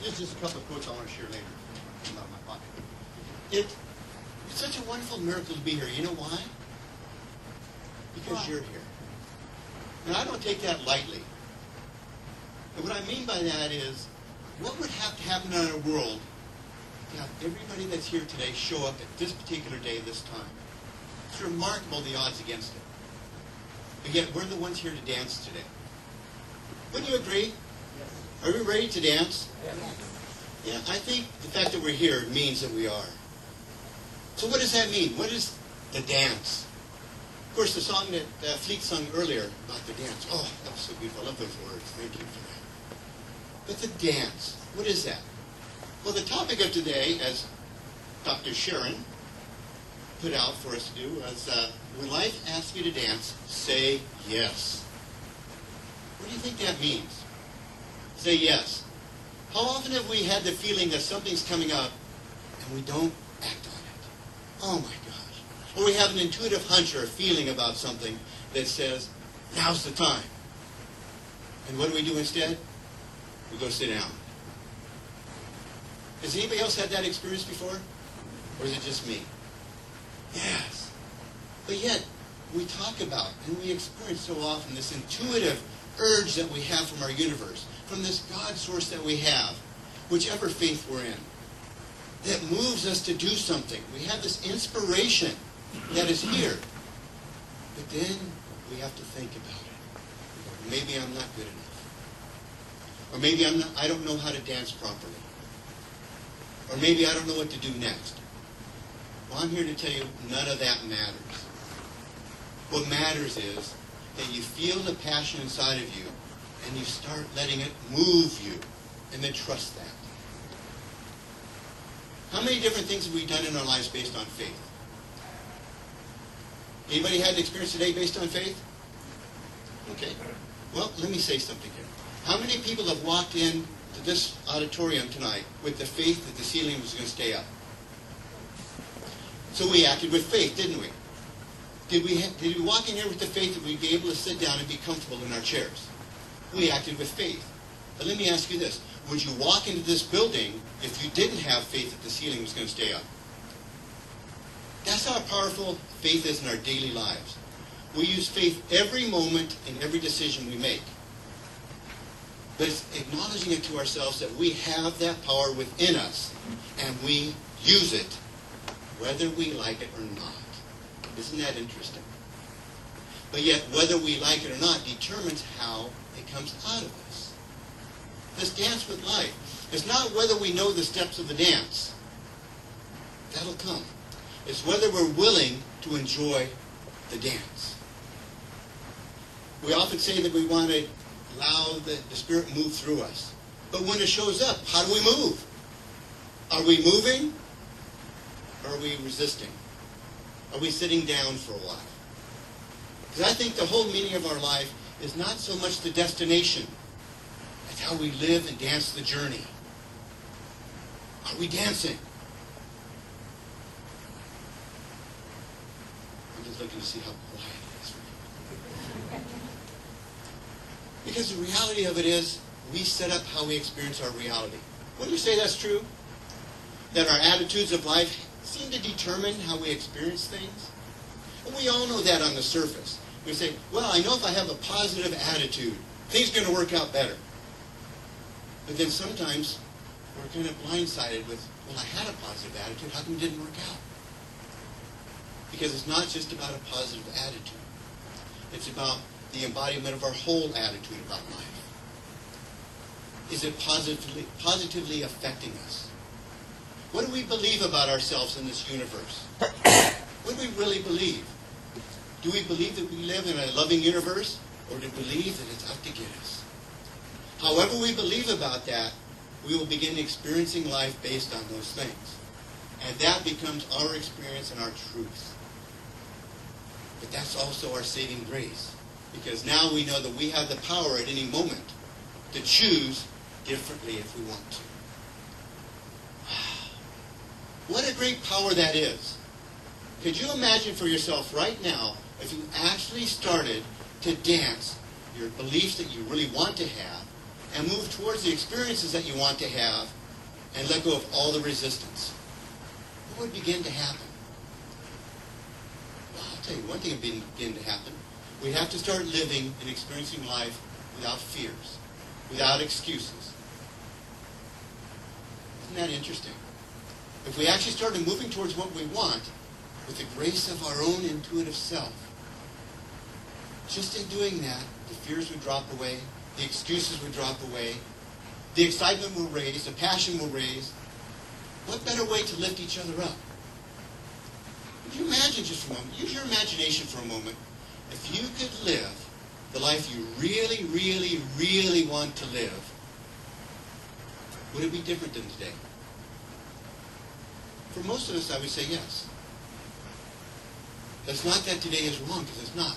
This is just a couple of quotes I want to share later. Come out of my pocket. It's such a wonderful miracle to be here. You know why? Because you're here. And I don't take that lightly. And what I mean by that is, what would have to happen in our world to have everybody that's here today show up at this particular day, this time? It's remarkable, the odds against it. But yet, we're the ones here to dance today. Wouldn't you agree? Yes. Are we ready to dance? Yes. Yeah, I think the fact that we're here means that we are. So what does that mean? What is the dance? Of course, the song that Fleet sung earlier about the dance. Oh, that was so beautiful. I love those words. Thank you for that. But the dance, what is that? Well, the topic of today, as Dr. Sharon put out for us to do, was when life asks you to dance, say yes. What do you think that means? Say yes. How often have we had the feeling that something's coming up and we don't act on it? Oh my gosh. Or we have an intuitive hunch or a feeling about something that says, now's the time. And what do we do instead? We go sit down. Has anybody else had that experience before? Or is it just me? Yes. But yet, we talk about and we experience so often this intuitive urge that we have from our universe, from this God source that we have, whichever faith we're in, that moves us to do something. We have this inspiration that is here. But then we have to think about it. Maybe I'm not good enough. Or maybe I don't know how to dance properly. Or maybe I don't know what to do next. Well, I'm here to tell you none of that matters. What matters is that you feel the passion inside of you and you start letting it move you and then trust that. How many different things have we done in our lives based on faith? Anybody had an experience today based on faith? Okay. Well, let me say something here. How many people have walked in to this auditorium tonight with the faith that the ceiling was going to stay up? So we acted with faith, didn't we? Did we walk in here with the faith that we'd be able to sit down and be comfortable in our chairs? We acted with faith. But let me ask you this. Would you walk into this building if you didn't have faith that the ceiling was going to stay up? That's how powerful faith is in our daily lives. We use faith every moment in every decision we make. But it's acknowledging it to ourselves that we have that power within us, and we use it, whether we like it or not. Isn't that interesting? But yet, whether we like it or not determines how it comes out of us. This dance with life. It's not whether we know the steps of the dance. That'll come. It's whether we're willing to enjoy the dance. We often say that we want to allow the Spirit move through us. But when it shows up, how do we move? Are we moving? Or are we resisting? Are we sitting down for a while? Because I think the whole meaning of our life is not so much the destination. It's how we live and dance the journey. Are we dancing? I'm just looking to see how quiet it is. Because the reality of it is, we set up how we experience our reality. Wouldn't you say that's true? That our attitudes of life seem to determine how we experience things? And we all know that on the surface. We say, well, I know if I have a positive attitude, things are going to work out better. But then sometimes we're kind of blindsided with, well, I had a positive attitude, how come it didn't work out? Because it's not just about a positive attitude. It's about the embodiment of our whole attitude about life. Is it positively affecting us? What do we believe about ourselves in this universe? What do we really believe? Do we believe that we live in a loving universe, or do we believe that it's out to get us? However we believe about that, we will begin experiencing life based on those things. And that becomes our experience and our truth. But that's also our saving grace. Because now we know that we have the power at any moment to choose differently if we want to. What a great power that is. Could you imagine for yourself right now if you actually started to dance your beliefs that you really want to have and move towards the experiences that you want to have and let go of all the resistance, what would begin to happen? Well, I'll tell you, one thing would begin to happen. We'd have to start living and experiencing life without fears, without excuses. Isn't that interesting? If we actually started moving towards what we want with the grace of our own intuitive self, just in doing that, the fears would drop away, the excuses would drop away, the excitement will raise, the passion will raise. What better way to lift each other up? Would you imagine just for a moment, use your imagination for a moment, if you could live the life you really, really, really want to live, would it be different than today? For most of us, I would say yes. That's not that today is wrong, because it's not.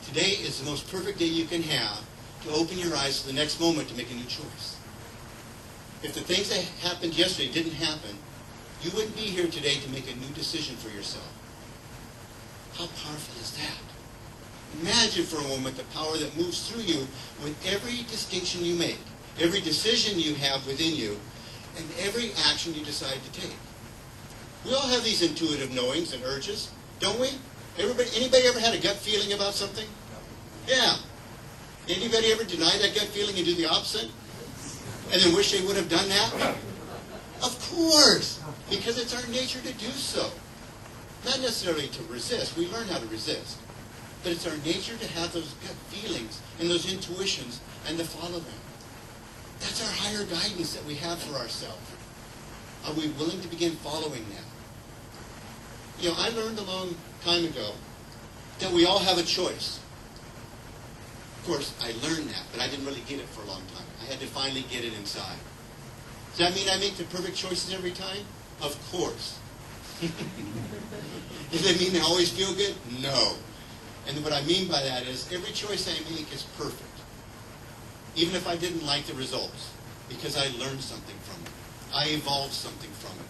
Today is the most perfect day you can have to open your eyes to the next moment to make a new choice. If the things that happened yesterday didn't happen, you wouldn't be here today to make a new decision for yourself. How powerful is that? Imagine for a moment the power that moves through you with every distinction you make, every decision you have within you, and every action you decide to take. We all have these intuitive knowings and urges, don't we? Anybody ever had a gut feeling about something? Yeah. Anybody ever deny that gut feeling and do the opposite? And then wish they would have done that? Of course, because it's our nature to do so. Not necessarily to resist. We learn how to resist. But it's our nature to have those gut feelings and those intuitions and to follow them. That's our higher guidance that we have for ourselves. Are we willing to begin following that? You know, I learned a long time ago that we all have a choice. Of course, I learned that, but I didn't really get it for a long time. I had to finally get it inside. Does that mean I make the perfect choices every time? Of course. Does that mean I always feel good? No. And what I mean by that is every choice I make is perfect. Even if I didn't like the results, because I learned something from it. I evolved something from it.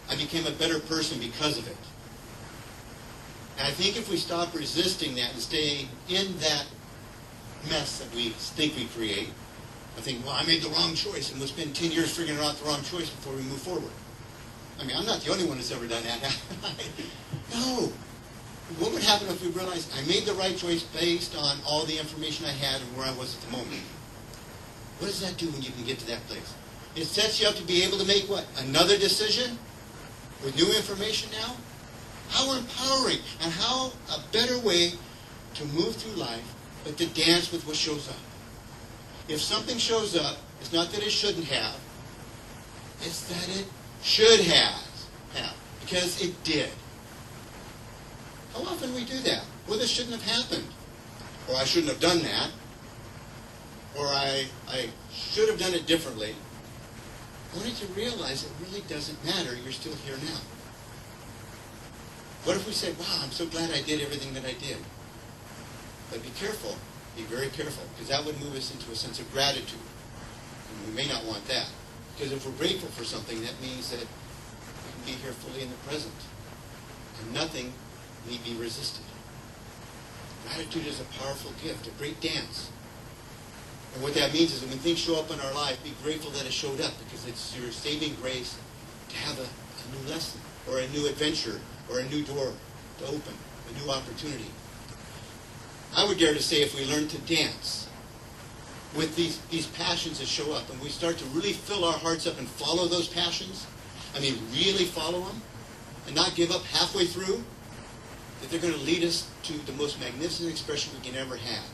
I became a better person because of it. And I think if we stop resisting that and stay in that mess that we think we create, I think, well, I made the wrong choice, and we'll spend 10 years figuring out the wrong choice before we move forward. I mean, I'm not the only one that's ever done that. No. What would happen if we realized I made the right choice based on all the information I had and where I was at the moment? What does that do when you can get to that place? It sets you up to be able to make what? Another decision? With new information now? How empowering, and how a better way to move through life, but to dance with what shows up. If something shows up, it's not that it shouldn't have, it's that it should have, because it did. How often we do that? Well, this shouldn't have happened. Or I shouldn't have done that. Or I should have done it differently. Only to realize it really doesn't matter. You're still here now. What if we said, wow, I'm so glad I did everything that I did. But be careful. Be very careful. Because that would move us into a sense of gratitude. And we may not want that. Because if we're grateful for something, that means that we can be here fully in the present. And nothing need be resisted. Gratitude is a powerful gift, a great dance. And what that means is that when things show up in our life, be grateful that it showed up, because it's your saving grace to have a new lesson, or a new adventure, or a new door to open, a new opportunity. I would dare to say if we learn to dance with these passions that show up, and we start to really fill our hearts up and follow those passions, I mean really follow them, and not give up halfway through, that they're going to lead us to the most magnificent expression we can ever have.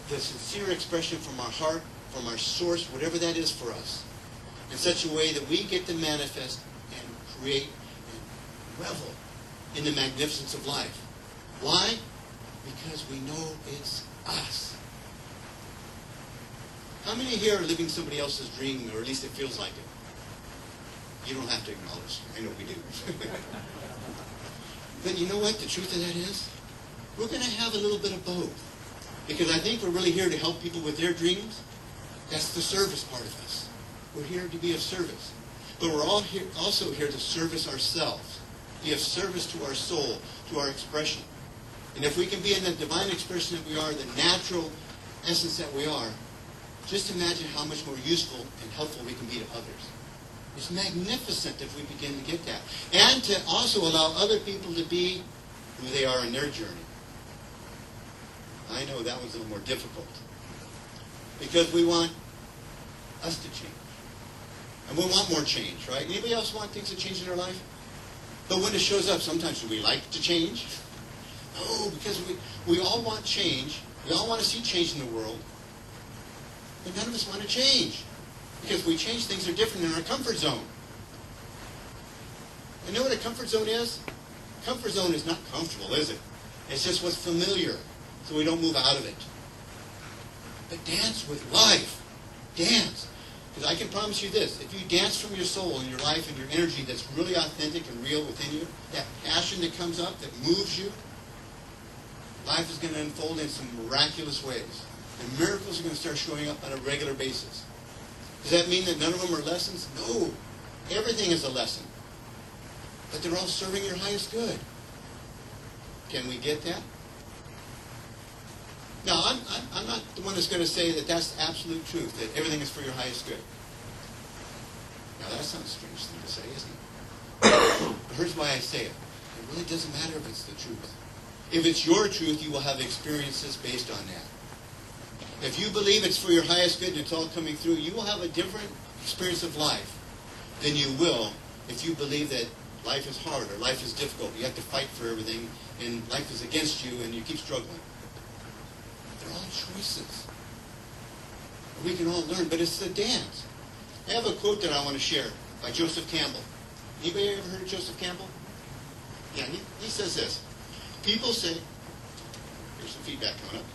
The sincere expression from our heart, from our source, whatever that is for us, in such a way that we get to manifest and create and revel in the magnificence of life. Why? Because we know it's us. How many here are living somebody else's dream, or at least it feels like it? You don't have to acknowledge. I know we do. But you know what the truth of that is? We're going to have a little bit of both. Because I think we're really here to help people with their dreams. That's the service part of us. We're here to be of service. But we're all here, also here to service ourselves. Be of service to our soul, to our expression. And if we can be in the divine expression that we are, the natural essence that we are, just imagine how much more useful and helpful we can be to others. It's magnificent if we begin to get that. And to also allow other people to be who they are in their journey. I know that was a little more difficult. Because we want us to change. And we want more change, right? Anybody else want things to change in their life? But when it shows up, sometimes do we like to change? No, because we all want change. We all want to see change in the world. But none of us want to change. Because if we change, things are different in our comfort zone. You know what a comfort zone is? Comfort zone is not comfortable, is it? It's just what's familiar, so we don't move out of it. But dance with life. Dance. Because I can promise you this, if you dance from your soul and your life and your energy that's really authentic and real within you, that passion that comes up, that moves you, life is going to unfold in some miraculous ways. And miracles are going to start showing up on a regular basis. Does that mean that none of them are lessons? No. Everything is a lesson. But they're all serving your highest good. Can we get that? Now, I'm not the one that's going to say that that's absolute truth, that everything is for your highest good. Now, that sounds a strange thing to say, isn't it? But here's why I say it. It really doesn't matter if it's the truth. If it's your truth, you will have experiences based on that. If you believe it's for your highest good and it's all coming through, you will have a different experience of life than you will if you believe that life is hard or life is difficult. You have to fight for everything and life is against you and you keep struggling. They're all choices. We can all learn, but it's the dance. I have a quote that I want to share by Joseph Campbell. Anybody ever heard of Joseph Campbell? Yeah, he says this. People say, here's some feedback coming up.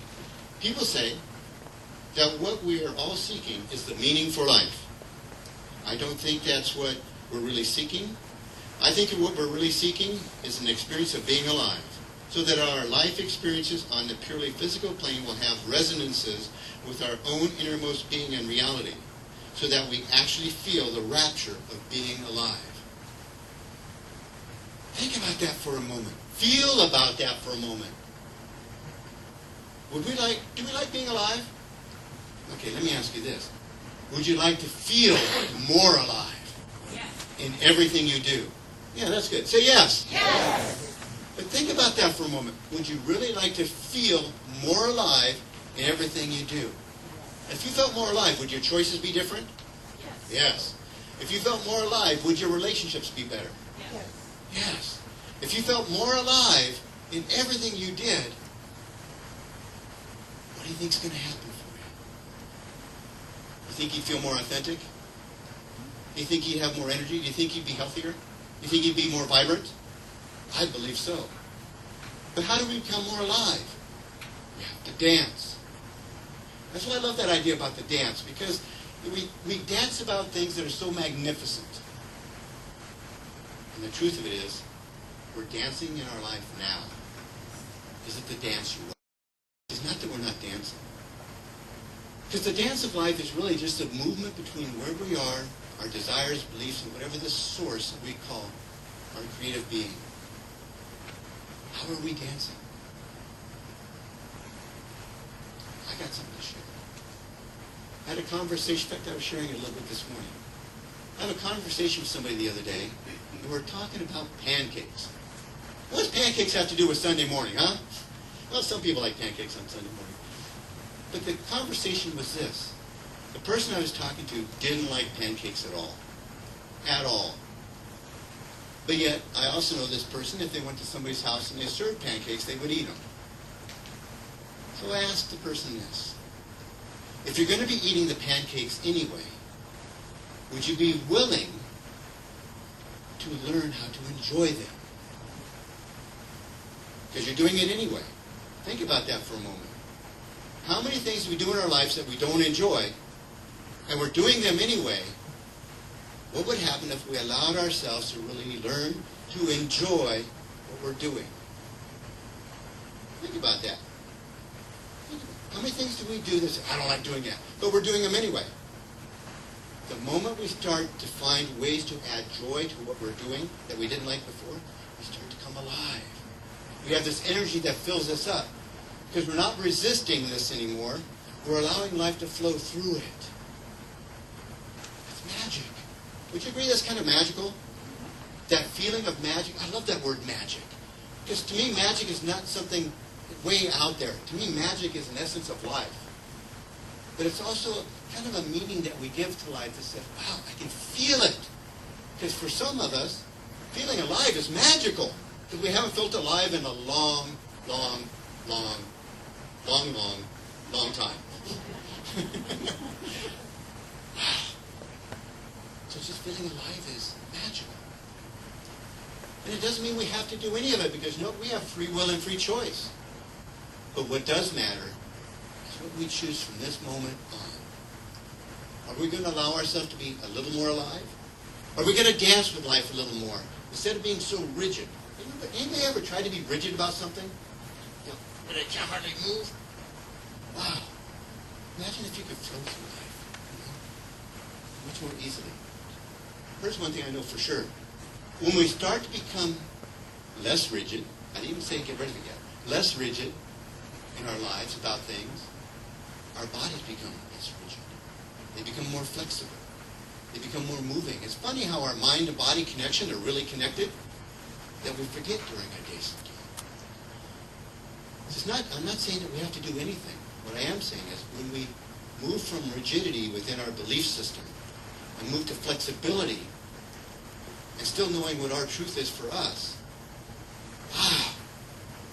People say that what we are all seeking is the meaning for life. I don't think that's what we're really seeking. I think what we're really seeking is an experience of being alive, so that our life experiences on the purely physical plane will have resonances with our own innermost being and reality, so that we actually feel the rapture of being alive. Think about that for a moment. Feel about that for a moment. Do we like being alive? Okay, let me ask you this. Would you like to feel more alive in everything you do? Yeah, that's good. Say yes. Yes. But think about that for a moment. Would you really like to feel more alive in everything you do? If you felt more alive, would your choices be different? Yes. Yes. If you felt more alive, would your relationships be better? Yes. Yes. If you felt more alive in everything you did, what do you think's going to happen for you? You think you'd feel more authentic? Do you think you'd have more energy? Do you think you'd be healthier? Do you think you'd be more vibrant? I believe so. But how do we become more alive? We have to dance. That's why I love that idea about the dance, because we dance about things that are so magnificent. And the truth of it is, we're dancing in our life now. Is it the dance you want? It's not that we're not dancing. Because the dance of life is really just a movement between where we are, our desires, beliefs, and whatever the source that we call our creative being. How are we dancing? I got something to share. I had a conversation, in fact, I was sharing it a little bit this morning. I had a conversation with somebody the other day, and we were talking about pancakes. What does pancakes have to do with Sunday morning, huh? Well, some people like pancakes on Sunday morning. But the conversation was this. The person I was talking to didn't like pancakes at all. At all. But yet, I also know this person, if they went to somebody's house and they served pancakes, they would eat them. So I asked the person this. If you're going to be eating the pancakes anyway, would you be willing to learn how to enjoy them? Because you're doing it anyway. Think about that for a moment. How many things do we do in our lives that we don't enjoy, and we're doing them anyway? What would happen if we allowed ourselves to really learn to enjoy what we're doing? Think about that. How many things do we do that say, I don't like doing that, but we're doing them anyway? The moment we start to find ways to add joy to what we're doing that we didn't like before, we start to come alive. We have this energy that fills us up because we're not resisting this anymore. We're allowing life to flow through it. It's magic. Would you agree that's kind of magical? That feeling of magic. I love that word magic. Because to me, magic is not something way out there. To me, magic is an essence of life. But it's also kind of a meaning that we give to life that says, wow, I can feel it. Because for some of us, feeling alive is magical. Because we haven't felt alive in a long time. Wow. So just feeling alive is magical. And it doesn't mean we have to do any of it, because no, we have free will and free choice. But what does matter is what we choose from this moment on. Are we going to allow ourselves to be a little more alive? Are we going to dance with life a little more, instead of being so rigid? Anybody ever tried to be rigid about something? You know, but I can't hardly move. Wow. Imagine if you could flow through life, much more easily. Here's one thing I know for sure. When we start to become less rigid, I didn't even say get rid of it yet, less rigid in our lives about things, our bodies become less rigid. They become more flexible. They become more moving. It's funny how our mind and body connection are really connected that we forget during our days. I'm not saying that we have to do anything. What I am saying is when we move from rigidity within our belief system and move to flexibility and still knowing what our truth is for us, wow,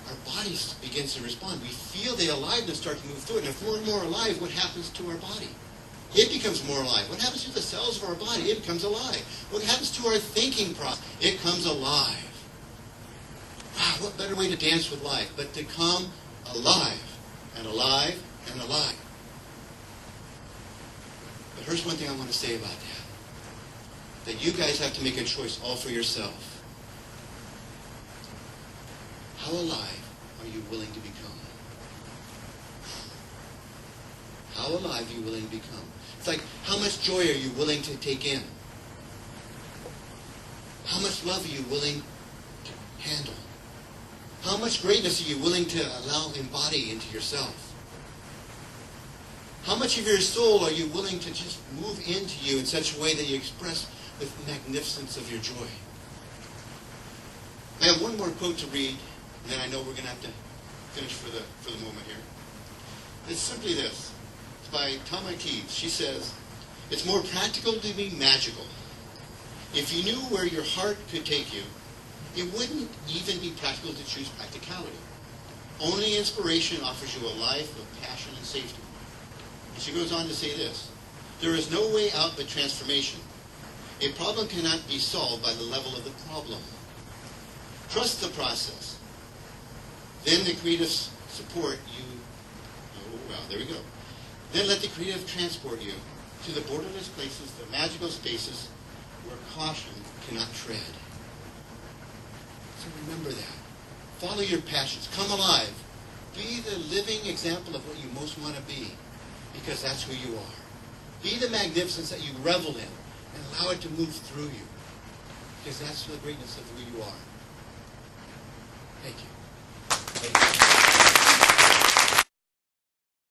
our body begins to respond. We feel the aliveness start to move through it. And if we're more alive, what happens to our body? It becomes more alive. What happens to the cells of our body? It becomes alive. What happens to our thinking process? It comes alive. Wow, what better way to dance with life but to come alive and alive and alive. But here's one thing I want to say about that you guys have to make a choice all for yourself. How alive are you willing to become? How alive are you willing to become? It's like, how much joy are you willing to take in? How much love are you willing to handle? How much greatness are you willing to allow embody into yourself? How much of your soul are you willing to just move into you in such a way that you express the magnificence of your joy? I have one more quote to read, and then I know we're going to have to finish for the moment here. It's simply this. It's by Tama Keeves. She says, "It's more practical to be magical. If you knew where your heart could take you, it wouldn't even be practical to choose practicality. Only inspiration offers you a life of passion and safety." And she goes on to say this, "There is no way out but transformation. A problem cannot be solved by the level of the problem. Trust the process. Then the creative support you, there we go. Then let the creative transport you to the borderless places, the magical spaces where caution cannot tread." So remember that. Follow your passions. Come alive. Be the living example of what you most want to be, because that's who you are. Be the magnificence that you revel in, and allow it to move through you, because that's the greatness of who you are. Thank you. Thank you.